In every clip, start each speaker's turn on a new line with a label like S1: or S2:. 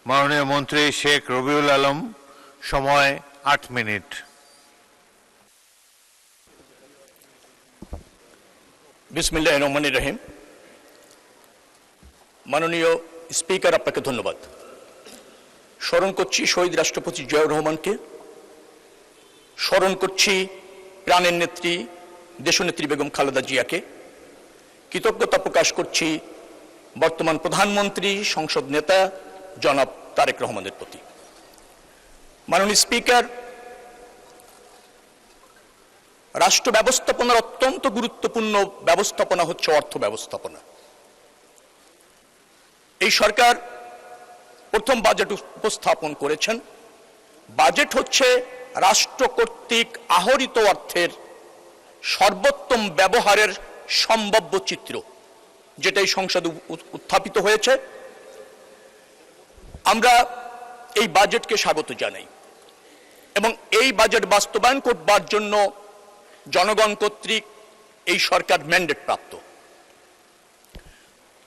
S1: মাননীয় মন্ত্রী শেখ রবিউল আলম, সময় 8 মিনিট।
S2: বিসমিল্লাহির রহমানির রহিম। মাননীয় স্পিকার, আপনাকে ধন্যবাদ। স্মরণ করছি শহীদ রাষ্ট্রপতি জিয়াউর রহমানকে, স্মরণ করছি প্রাণের নেত্রী দেশনেত্রী বেগম খালেদা জিয়াকে, কৃতজ্ঞতা প্রকাশ করছি বর্তমান প্রধানমন্ত্রী সংসদ নেতা জনাব তারেক রহমানের প্রতি। মাননীয় স্পিকার, রাষ্ট্র ব্যবস্থাপনার অত্যন্ত গুরুত্বপূর্ণ ব্যবস্থাপনা হচ্ছে অর্থ ব্যবস্থাপনা। এই সরকার প্রথম বাজেট উপস্থাপন করেছেন। বাজেট হচ্ছে রাষ্ট্র কর্তৃক আহরিত অর্থের সর্বোত্তম ব্যবহারের সম্ভাব্য চিত্র, যেটা এই সংসদে উত্থাপিত হয়েছে। আমরা এই বাজেটকে স্বাগত জানাই এবং এই বাজেট বাস্তবায়ন করবার জন্য জনগণ কর্তৃক এই সরকার ম্যান্ডেট প্রাপ্ত।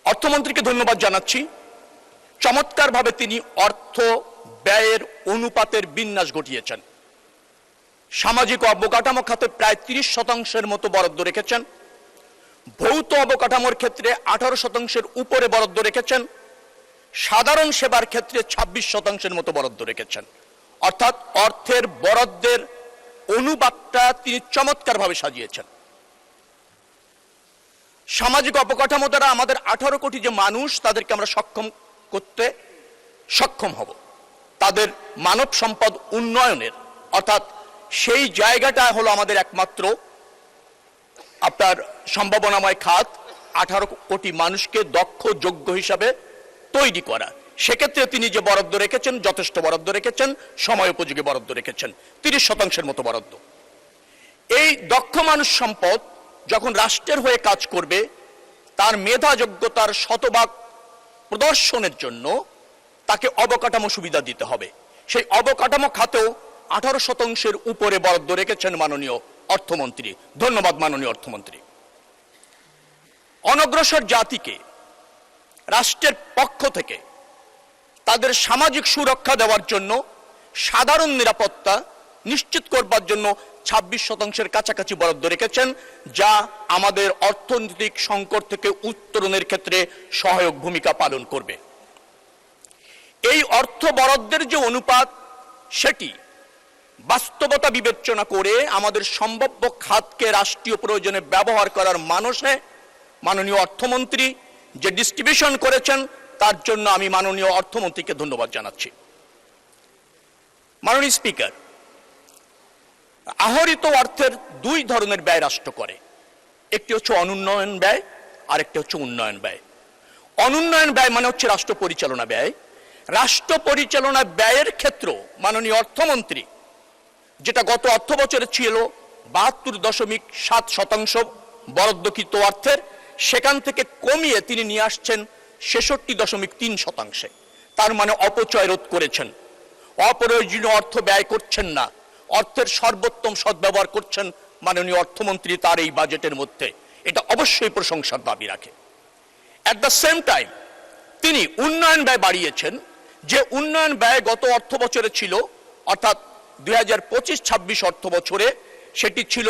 S2: অর্থমন্ত্রীকে ধন্যবাদ জানাচ্ছি। চমৎকারভাবে তিনি অর্থ ব্যয়ের অনুপাতের বিন্যাস ঘটিয়েছেন। সামাজিক অবকাঠামো খাতে প্রায় 30% মতো বরাদ্দ রেখেছেন, ভৌত অবকাঠামোর ক্ষেত্রে 18% উপরে বরাদ্দ রেখেছেন, সাধারণ সেবার ক্ষেত্রে 26% মতো বরাদ্দ রেখেছেন। অর্থাৎ অর্থের বরাদ্দের অনুপাতটা তিনি চমৎকারভাবে সাজিয়েছেন। সামাজিক অবকাঠামো দ্বারা আমাদের 18 কোটি যে মানুষ, তাদেরকে আমরা সক্ষম করতে সক্ষম হব। তাদের মানব সম্পদ উন্নয়নের, অর্থাৎ সেই জায়গাটা হলো আমাদের একমাত্র আপনার সম্ভাবনাময় খাত। 18 কোটি মানুষকে দক্ষ যোগ্য হিসাবে তৈরি করা, সেক্ষেত্রে তিনি যে বরাদ্দ রেখেছেন, যথেষ্ট বরাদ্দ রেখেছেন, সময় উপযোগী বরাদ্দ রেখেছেন, 30% মতো বরাদ্দ। এই দক্ষ মানুষ সম্পদ যখন রাষ্ট্রের হয়ে কাজ করবে, তার মেধা যোগ্যতার শতভাগ প্রদর্শনের জন্য তাকে অবকাঠামো সুবিধা দিতে হবে। সেই অবকাঠামো খাতেও 18% উপরে বরাদ্দ রেখেছেন মাননীয় অর্থমন্ত্রী। ধন্যবাদ মাননীয় অর্থমন্ত্রী। অনগ্রসর জাতিকে রাষ্ট্রের পক্ষ থেকে তাদের সামাজিক সুরক্ষা দেওয়ার জন্য, সাধারণ নিরাপত্তা নিশ্চিত করবার জন্য 26% কাছাকাছি বরাদ্দ রেখেছেন, যা আমাদের অর্থনৈতিক সংকট থেকে উত্তরণের ক্ষেত্রে সহায়ক ভূমিকা পালন করবে। এই অর্থ বরাদ্দের যে অনুপাত, সেটি বাস্তবতা বিবেচনা করে আমাদের সম্ভাব্য খাতকে রাষ্ট্রীয় প্রয়োজনে ব্যবহার করার মানসে মাননীয় অর্থমন্ত্রী যে ডিস্ট্রিবিউশন করেছেন, তার জন্য আমি মাননীয় অর্থমন্ত্রীকে ধন্যবাদ জানাচ্ছি। মাননীয় স্পিকার, আহরিত অর্থের 2 ধরনের ব্যয় রাষ্ট্র করে। একটি হচ্ছে অনুন্নয়ন ব্যয়, আর একটি হচ্ছে উন্নয়ন ব্যয়। অনুন্নয়ন ব্যয় মানে হচ্ছে রাষ্ট্র পরিচালনা ব্যয়। রাষ্ট্র পরিচালনা ব্যয়ের ক্ষেত্র মাননীয় অর্থমন্ত্রী, যেটা গত অর্থ বছরে ছিল 72.7% বরাদ্দকৃত অর্থের, সেখান থেকে কমিয়ে তিনি নিয়ে আসছেন 66.3%। তার মানে অপচয় রোধ করেছেন, অপ্রয়োজনীয় অর্থ ব্যয় করছেন না, অর্থের সর্বোত্তম সদ্ব্যবহার করছেন মাননীয় অর্থমন্ত্রী তার এই বাজেটের মধ্যে। এটা অবশ্যই প্রশংসার দাবি রাখে। অ্যাট দ্য সেম টাইম তিনি উন্নয়ন ব্যয় বাড়িয়েছেন। যে উন্নয়ন ব্যয় গত অর্থ বছরে ছিল, অর্থাৎ 2025-26 অর্থ বছরে সেটি ছিল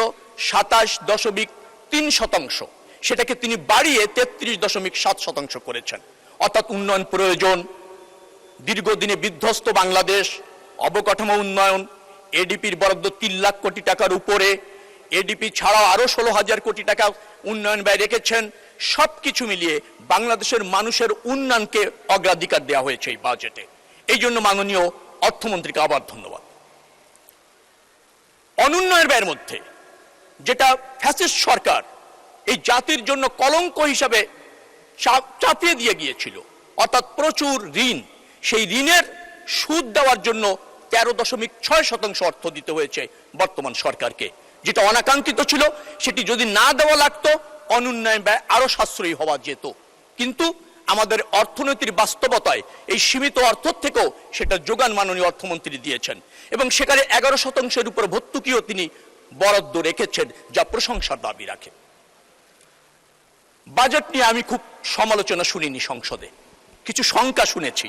S2: 27.3%, সেটাকে তিনি বাড়িয়ে 33.7% করেছেন। অর্থাৎ উন্নয়ন প্রয়োজন, দীর্ঘদিনে বিধ্বস্ত বাংলাদেশ, অবকাঠামো উন্নয়ন, এডিপির বরাদ্দ 3 লাখ কোটি টাকার উপরে, এডিপি ছাড়াও আরো 16,000 কোটি টাকা উন্নয়ন ব্যয় রেখেছেন। সবকিছু মিলিয়ে বাংলাদেশের মানুষের উন্নয়নকে অগ্রাধিকার দেওয়া হয়েছে এই বাজেটে। এই জন্য মাননীয় অর্থমন্ত্রীকে আবার ধন্যবাদ। অনুন্নয়ন ব্যয়ের মধ্যে যেটা ফ্যাসিস্ট সরকার এই জাতির জন্য কলঙ্ক হিসাবে চাপিয়ে দিয়ে গিয়েছিল, অর্থাৎ প্রচুর ঋণ, সেই ঋণের সুদ দেওয়ার জন্য 13.6% অর্থ দিতে হয়েছে বর্তমান সরকারকে, যেটা অনাকাঙ্ক্ষিত ছিল। সেটি যদি না দেওয়া লাগতো, অনুন্নয়ন ব্যয় আরো সাশ্রয়ী হওয়া যেত। কিন্তু আমাদের অর্থনীতির বাস্তবতায় এই সীমিত অর্থ থেকেও সেটা যোগান মাননীয় অর্থমন্ত্রী দিয়েছেন এবং সেখানে 11%-এর উপর ভর্তুকিও তিনি বরাদ্দ রেখেছেন, যা প্রশংসার দাবি রাখে। বাজেট নিয়ে আমি খুব সমালোচনা শুনিনি সংসদে, কিছু শঙ্কা শুনেছি।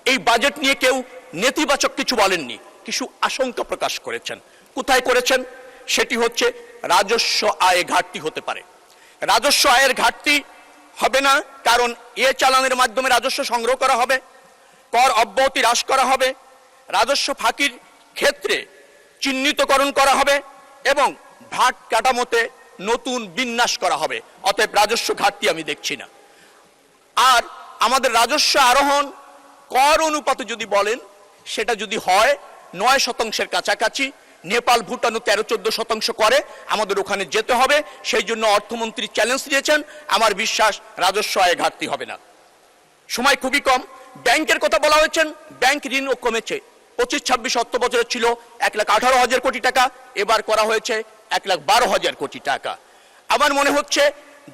S2: এই বাজেট নিয়ে কেউ নেতিবাচক কিছু বলেননি, কিছু আশঙ্কা প্রকাশ করেছেন। কোথায় করেছেন? সেটি হচ্ছে রাজস্ব আয়ে ঘাটতি হতে পারে। রাজস্ব আয়ের ঘাটতি হবে না, কারণ এ চালানের মাধ্যমে রাজস্ব সংগ্রহ করা হবে, কর অব্যাহতি হ্রাস করা হবে, রাজস্ব ফাঁকির ক্ষেত্রে চিহ্নিতকরণ করা হবে এবং ভাট কাঠামোতে নতুন বিন্যাস করা হবে। অতএব রাজস্ব ঘাটতি আমি দেখছি না। আর আমাদের রাজস্ব আরোহণ কর অনুপাতে যদি বলেন, সেটা যদি হয় 9% কাছাকাছি, নেপাল ভুটানও 13-14% করে, আমাদের ওখানে যেতে হবে। সেই জন্য অর্থমন্ত্রী চ্যালেঞ্জ দিয়েছেন। আমার বিশ্বাস রাজস্ব আয়ে ঘাটতি হবে না। সময় খুবই কম। ব্যাংকের কথা বলা হয়েছেন, ব্যাংক ঋণও কমেছে। 25-26 অর্থ বছরে ছিল 1,18,000 কোটি টাকা, এবার করা হয়েছে 1,12,000 কোটি টাকা। আমার মনে হচ্ছে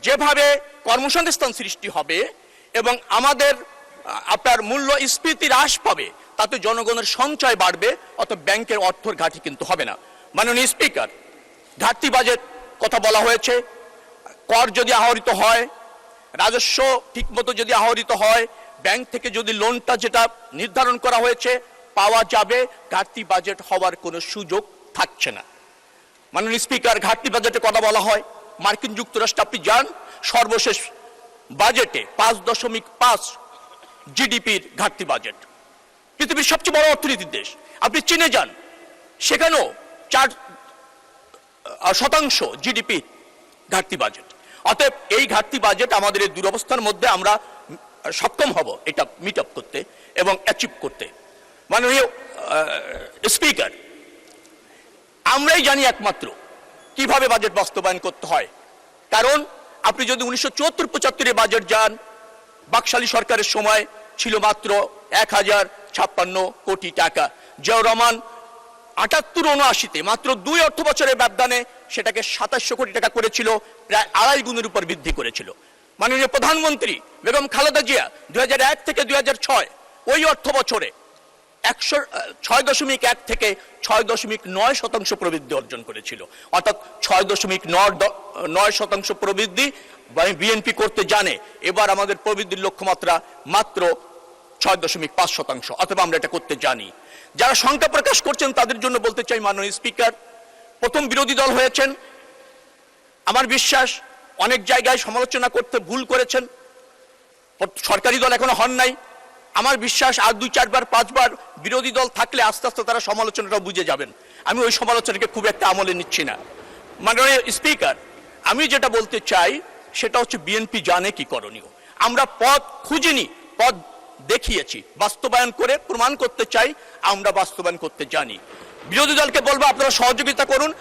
S2: যেভাবে কর্মসংস্থান সৃষ্টি হবে এবং আমাদের আপনার মূল্যস্ফীতি হ্রাস পাবে, তাতে জনগণের সঞ্চয় বাড়বে, অর্থাৎ ব্যাংকের অর্থের ঘাটতি কিন্তু হবে না। মাননীয় স্পিকার, ঘাটতি বাজেট কথা বলা হয়েছে। কর যদি আহরিত হয়, রাজস্ব ঠিকমতো যদি আহরিত হয়, ব্যাংক থেকে যদি লোনটা যেটা নির্ধারণ করা হয়েছে পাওয়া যাবে, ঘাটতি বাজেট হওয়ার কোনো সুযোগ থাকছে না। মাননীয় স্পিকার, ঘাটতি বাজেটে কথা বলা হয়, মার্কিন যুক্তরাষ্ট্র আপনি যান, সর্বশেষ বাজেটে 5.5 জিডিপির ঘাটতি বাজেট। পৃথিবীর সবচেয়ে বড় অর্থনীতির দেশ। আপনি চীনে যান, সেখানেও 4% জিডিপি ঘাটতি বাজেট। অতএব এই ঘাটতি বাজেট আমাদের এই দুরবস্থার মধ্যে আমরা সক্ষম হব এটা মিট আপ করতে এবং অ্যাচিভ করতে। মাননীয় স্পিকার, আমরাই জানি একমাত্র কিভাবে বাজেট বাস্তবায়ন করতে হয়। কারণ আপনি যদি 1974-75 বাজেট যান, বাকশালী সরকারের সময় ছিল মাত্র 1056 কোটি টাকা। জিয়াউর রহমান 78-79-তে মাত্র 2 অর্থ বছরের ব্যবধানে সেটাকে 2700 কোটি টাকা করেছিল, প্রায় 2.5 গুণের উপর বৃদ্ধি করেছিল। মাননীয় প্রধানমন্ত্রী বেগম খালেদা জিয়া 2001 থেকে 2006 ওই অর্থ বছরে 6.1 থেকে 6.9% প্রবৃদ্ধি অর্জন করেছিল। অর্থাৎ 6.9% প্রবৃদ্ধি বিএনপি করতে জানে। এবার আমাদের প্রবৃদ্ধির লক্ষ্যমাত্রা মাত্র 6.5%, অথবা আমরা এটা করতে জানি। যারা শঙ্কা প্রকাশ করছেন তাদের জন্য বলতে চাই, মাননীয় স্পিকার, প্রথম বিরোধী দল হয়েছেন, আমার বিশ্বাস অনেক জায়গায় সমালোচনা করতে ভুল করেছেন। সরকারি দল এখনো হন নাই। আমার বিশ্বাস আর 2-4 বার 5 বার বিরোধী দল থাকলে আস্তে আস্তে তারা সমালোচনাটা বুঝে যাবেন। আমি ওই সমালোচনাকে খুব একটা আমলে নিচ্ছি না। মাননীয় স্পিকার, আমি যেটা বলতে চাই সেটা হচ্ছে বিএনপি জানে কি করণীয়। আমরা পথ খুঁজিনি, পথ দেখিয়েছি। বাস্তবায়ন করে প্রমাণ করতে চাই আমরা বাস্তবায়ন করতে জানি। বিরোধী দলকে বলবো আপনারা সহযোগিতা করুন।